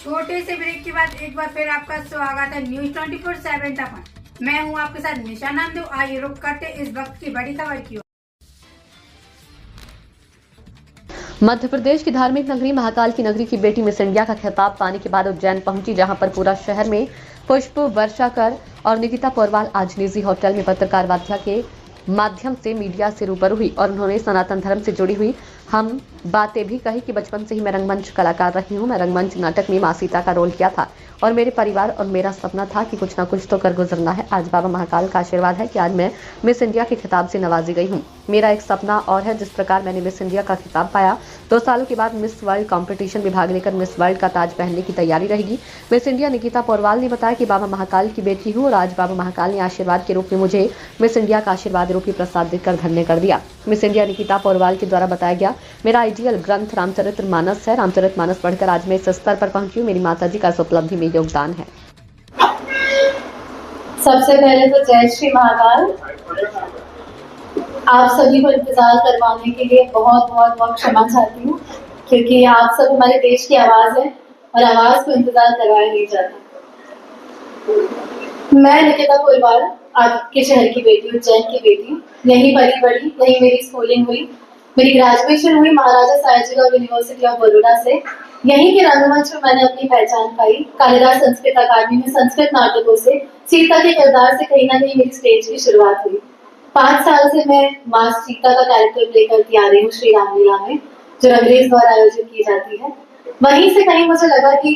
छोटे से ब्रेक के बाद एक बार फिर आपका स्वागत है न्यूज 24/7 पर। मैं हूं आपके साथ निशा नंदू। आइए रुक करते इस वक्त की बड़ी खबर की ओर। मध्य प्रदेश की धार्मिक नगरी महाकाल की नगरी की बेटी मिस इंडिया का खिताब पाने के बाद उज्जैन पहुंची, जहां पर पूरा शहर में पुष्प वर्षा कर और निकिता पोरवाल आज निजी होटल में पत्रकार वार्ता के माध्यम से मीडिया से रूबरू हुई और उन्होंने सनातन धर्म से जुड़ी हुई हम बातें भी कही कि बचपन से ही मैं रंगमंच कलाकार रही हूँ। मैं रंगमंच नाटक में माँ सीता का रोल किया था और मेरे परिवार और मेरा सपना था कि कुछ ना कुछ तो कर गुजरना है। आज बाबा महाकाल का आशीर्वाद है कि आज मैं मिस इंडिया के खिताब से नवाजी गई हूँ। मेरा एक सपना और है, जिस प्रकार मैंने मिस इंडिया का खिताब पाया 2 सालों के बाद मिस वर्ल्ड कंपटीशन में भाग लेकर मिस वर्ल्ड का ताज पहनने की तैयारी रहेगी। मिस इंडिया निकिता पोरवाल ने बताया कि बाबा महाकाल की बेटी हूँ और आज बाबा महाकाल ने आशीर्वाद के रूप में मुझे मिस इंडिया का आशीर्वाद रूपी प्रसाद देकर धन्य कर दिया। मिस इंडिया निकिता पोरवाल के द्वारा बताया गया मेरा आइडियल ग्रंथ रामचरितमानस है। रामचरितमानस पढ़कर आज मैं इस स्तर पर पहुंची हूँ। मेरी माताजी का इस उपलब्धि में योगदान है। सबसे पहले तो जय श्री महाकाल। आप सभी को इंतजार करवाने के लिए बहुत बहुत बहुत क्षमा चाहती हूँ, क्योंकि आप सब हमारे देश की आवाज है और आवाज को इंतजार करवाया नहीं जाता। मैं निकिता पोरवाल आपके शहर की बेटी, उज्जैन की बेटी, यहीं पली बड़ी, यहीं मेरी स्कूलिंग हुई, मेरी ग्रेजुएशन हुई महाराजा सायाजीराव यूनिवर्सिटी ऑफ बड़ौदा से। यहीं के रंगमंच में मैंने अपनी पहचान पाई। कालिदास संस्कृत अकादमी में संस्कृत नाटकों से सीता के किरदार से कहीं ना कहीं मेरी स्टेज की शुरुआत हुई। 5 साल से मैं माँ सीता का कैरेक्टर प्ले करती आ रही हूँ श्री रामलीला में, जो अंग्रेज द्वारा आयोजित की जाती है। वहीं से कहीं मुझे लगा कि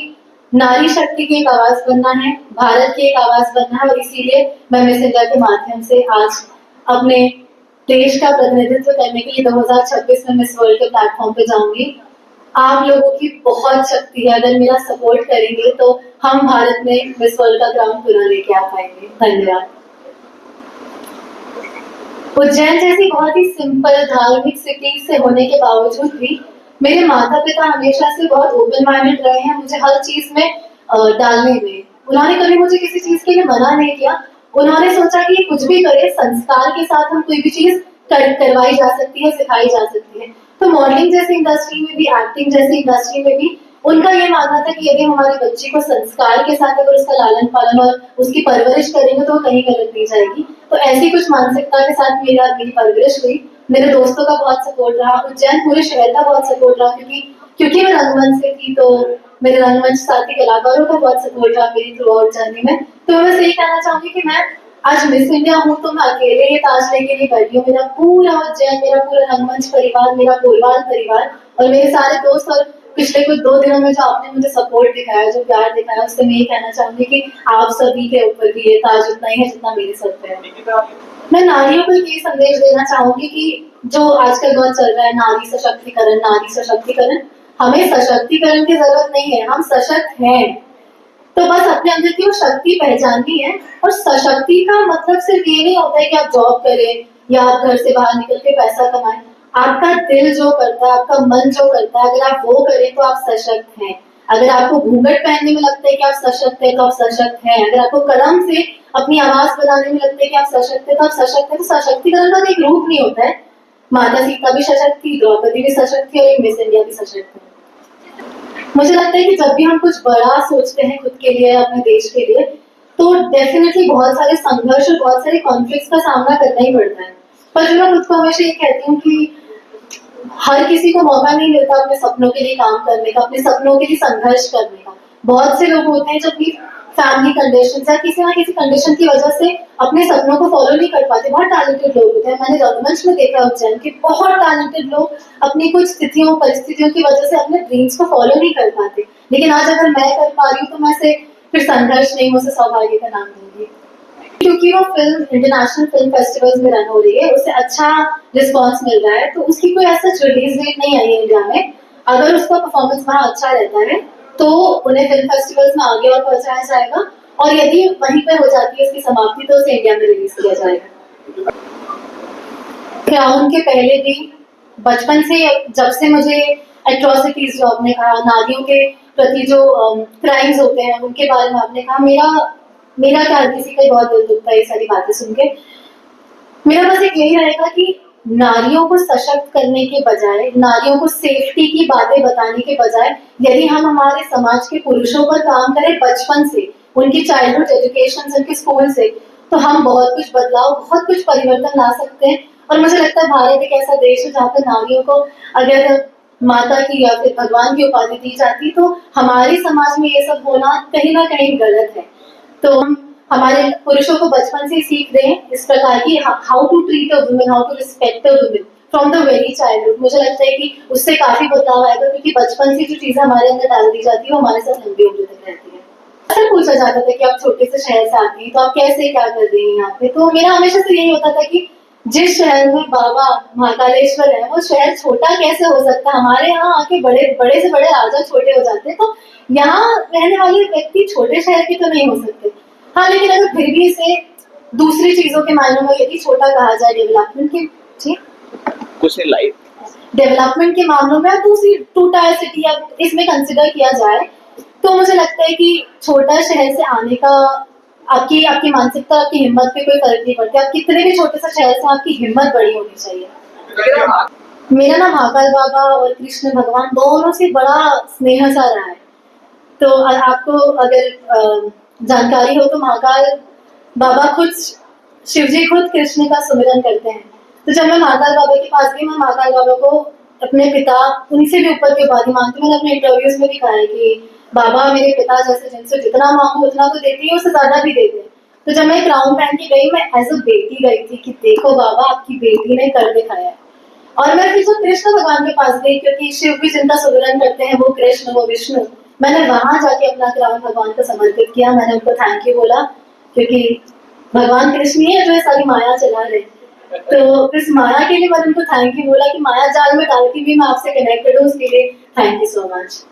नारी शक्ति की एक आवाज बनना है, भारत की एक आवाज बनना है, और इसीलिए मैं मिस इंडिया के माध्यम से आज अपने देश का प्रतिनिधित्व करने के लिए 2026 में मिस वर्ल्ड के प्लेटफॉर्म पे जाऊंगी। आप लोगों की बहुत शक्ति है, अगर मेरा सपोर्ट करेंगे तो हम भारत में मिस वर्ल्ड का ग्राउंड पूरा लेके आ पाएंगे। धन्यवाद। उज्जैन जैसी बहुत ही सिंपल धार्मिक सिटी से होने के बावजूद भी मेरे माता पिता हमेशा से बहुत ओपन माइंडेड रहे हैं मुझे हर चीज में डालने में। उन्होंने कभी मुझे किसी चीज के लिए मना नहीं किया। उन्होंने सोचा कि कुछ भी करे, संस्कार के साथ हम कोई भी चीज करवाई जा सकती है, सिखाई जा सकती है। तो मॉडलिंग जैसी इंडस्ट्री में भी, एक्टिंग जैसी इंडस्ट्री में भी उनका ये मानना था कि यदि हमारे बच्चे को संस्कार के साथ अगर उसका लालन पालन और उसकी परवरिश करेंगे तो वो कहीं गलत नहीं जाएगी। तो ऐसी कुछ मानसिकता के साथ मेरी परवरिश हुई। मेरे दोस्तों का बहुत सपोर्ट रहा, उज्जैन पूरे शहर का बहुत सपोर्ट रहा, क्योंकि मैं रंगमंच से थी तो मेरे रंगमंच साथी कलाकारों का बहुत सपोर्ट रहा मेरी थ्रू आउट जर्नी में। तो मैं बस यही कहना चाहूंगी कि मैं आज मिस इंडिया हूँ तो मैं अकेले ये ताज लेके नहीं बैठी हूँ। मेरा पूरा उज्जैन, मेरा पूरा रंगमंच परिवार, मेरा पोरवाल परिवार और मेरे सारे दोस्त, और पिछले कुछ 2 दिनों में जो आपने मुझे सपोर्ट दिखाया, जो प्यार दिखाया, उससे मैं ये कहना चाहूंगी कि आप सभी के ऊपर भी ये ताज उतना ही है जितना मेरे सर पे है। मैं नारियों को ये संदेश देना चाहूंगी कि जो आजकल बहुत चल रहा है नारी सशक्तिकरण, नारी सशक्तिकरण, हमें सशक्तिकरण की जरूरत नहीं है, हम सशक्त हैं। तो बस अपने अंदर की वो शक्ति पहचाननी है। और सशक्ति का मतलब सिर्फ ये नहीं होता है कि आप जॉब करें या आप घर से बाहर निकल के पैसा कमाएं। आपका दिल जो करता है, आपका मन जो करता है, अगर आप वो करें तो आप सशक्त हैं। अगर आपको घूंघट पहनने में लगता है कि आप सशक्त हैं तो आप सशक्त हैं। अगर आपको कलम से अपनी आवाज बनाने में लगता है कि आप सशक्त हैं तो आप सशक्त हैं। तो सशक्तिकरण का एक रूप नहीं होता है। माता सीता भी सशक्त थी, द्रौपदी भी सशक्त थी और एक मिस इंडिया भी सशक्त थी। मुझे लगता है कि जब भी हम कुछ बड़ा सोचते हैं खुद के लिए, अपने देश के लिए, तो डेफिनेटली बहुत सारे संघर्ष और बहुत सारे कॉन्फ्लिक्ट्स का सामना करना ही पड़ता है। पर जो मैं खुद को हमेशा ये कहती हूँ कि हर किसी को मौका नहीं मिलता अपने सपनों के लिए काम करने का, अपने सपनों के लिए संघर्ष करने का। बहुत से लोग होते हैं जो अपनी फैमिली कंडीशन या किसी ना किसी कंडीशन की वजह से अपने सपनों को फॉलो नहीं कर पाते। बहुत टैलेंटेड लोग होते हैं, मैंने रंगमंच में देखा उज्जैन के बहुत टैलेंटेड लोग अपनी कुछ स्थितियों परिस्थितियों की वजह से अपने ड्रीम्स को फॉलो नहीं कर पाते। लेकिन आज अगर मैं कर पा रही हूँ तो मैं से फिर संघर्ष नहीं, मुझे सौभाग्य का नाम दूंगी। क्योंकि वो फिल्म इंटरनेशनल फिल्म फेस्टिवल्स में रन हो रही है, उसे अच्छा रिस्पॉन्स मिल रहा है, तो उसकी कोई ऐसा रिलीज डेट नहीं आई है इंडिया में। अगर उसका परफॉर्मेंस वहाँ अच्छा रहता है तो उन्हें फिल्म फेस्टिवल्स में आगे और पहुंचाया जाएगा, और यदि वहीं पर हो जाती है उसकी समाप्ति तो उसे इंडिया में रिलीज किया जाएगा। क्राउन के पहले भी बचपन से, जब से मुझे एट्रोसिटीज जो आपने कहा, नारियों के प्रति जो क्राइम्स होते हैं उनके बारे में आपने कहा, मेरा क्या, किसी का बहुत दिल दुखता है ये सारी बातें सुन के। मेरा बस एक यही रहेगा कि नारियों को सशक्त करने के बजाय, नारियों को सेफ्टी की बातें बताने के बजाय, यदि हम हमारे समाज के पुरुषों पर काम करें बचपन से, उनकी चाइल्डहुड एजुकेशन से, उनके स्कूल से, तो हम बहुत कुछ बदलाव, बहुत कुछ परिवर्तन ला सकते हैं। और मुझे लगता है भारत एक ऐसा देश है जहाँ पर नारियों को अगर माता की या फिर भगवान की उपाधि दी जाती तो हमारे समाज में ये सब होना कहीं ना कहीं गलत है। तो हम हमारे पुरुषों को बचपन से सीख दें इस प्रकार की how to treat a women, how to respect a women from the very childhood. मुझे लगता है कि उससे काफी बदलाव आएगा, क्योंकि बचपन से जो चीजें हमारे अंदर डाल दी जाती है वो हमारे साथ लंबी उम्र तक रहती है। अक्सर पूछा जाता था कि आप छोटे से शहर से आती हैं तो आप कैसे क्या कर रही हैं यहाँ पे, तो मेरा हमेशा से यही होता था कि जिस शहर में बाबा महाकालेश्वर है वो शहर छोटा कैसे हो सकता है। हमारे यहाँ आके बड़े बड़े से बड़े राजा छोटे हो जाते हैं, तो यहाँ रहने वाले व्यक्ति छोटे शहर के तो नहीं हो सकते। हाँ, लेकिन अगर फिर भी इसे दूसरी चीजों के मायनों में यदि छोटा कहा जाए, डेवलपमेंट के जी कुछ नहीं लाइफ डेवलपमेंट के मामलों में दूसरी 2 टायर सिटी या इसमें कंसिडर किया जाए, तो मुझे लगता है कि छोटा शहर से आने का आपकी मानसिकता, आपकी हिम्मत पे कोई फर्क नहीं पड़ता। आप कितने भी छोटे से शहर से, आपकी हिम्मत बड़ी होनी चाहिए। मेरा ना महाकाल बाबा और कृष्ण भगवान दोनों से बड़ा स्नेह सा रहा है। तो आपको अगर जानकारी हो तो महाकाल बाबा खुद, शिवजी खुद कृष्ण का सुमिरन करते हैं। तो जब मैं महाकाल बाबा के पास गई, मैं महाकाल बाबा को अपने पिता, उनसे भी ऊपर की उपाधि मानती हूँ। मैंने अपने इंटरव्यूज में दिखाया है कि बाबा मेरे पिता जैसे, जिनसे जितना मांगू उतना तो देती है, उससे ज्यादा भी देते हैं। तो जब मैं क्राउन पहन के गई, मैं एज अ बेटी गई थी कि देखो बाबा आपकी बेटी ने कर दिखाया है। और मैं फिर जब कृष्ण भगवान के पास गई, क्योंकि शिव भी जिनका सुमिरन करते हैं वो कृष्ण, वो विष्णु, मैंने वहां जाके अपना क्राउन भगवान को समर्पित किया। मैंने उनको थैंक यू बोला, क्योंकि भगवान कृष्ण ही है जो सारी माया चला रहे। तो इस माया के लिए मैंने उनको थैंक यू बोला कि माया जाल में डाल के भी मैं आपसे कनेक्टेड हूँ, उसके लिए थैंक यू सो मच।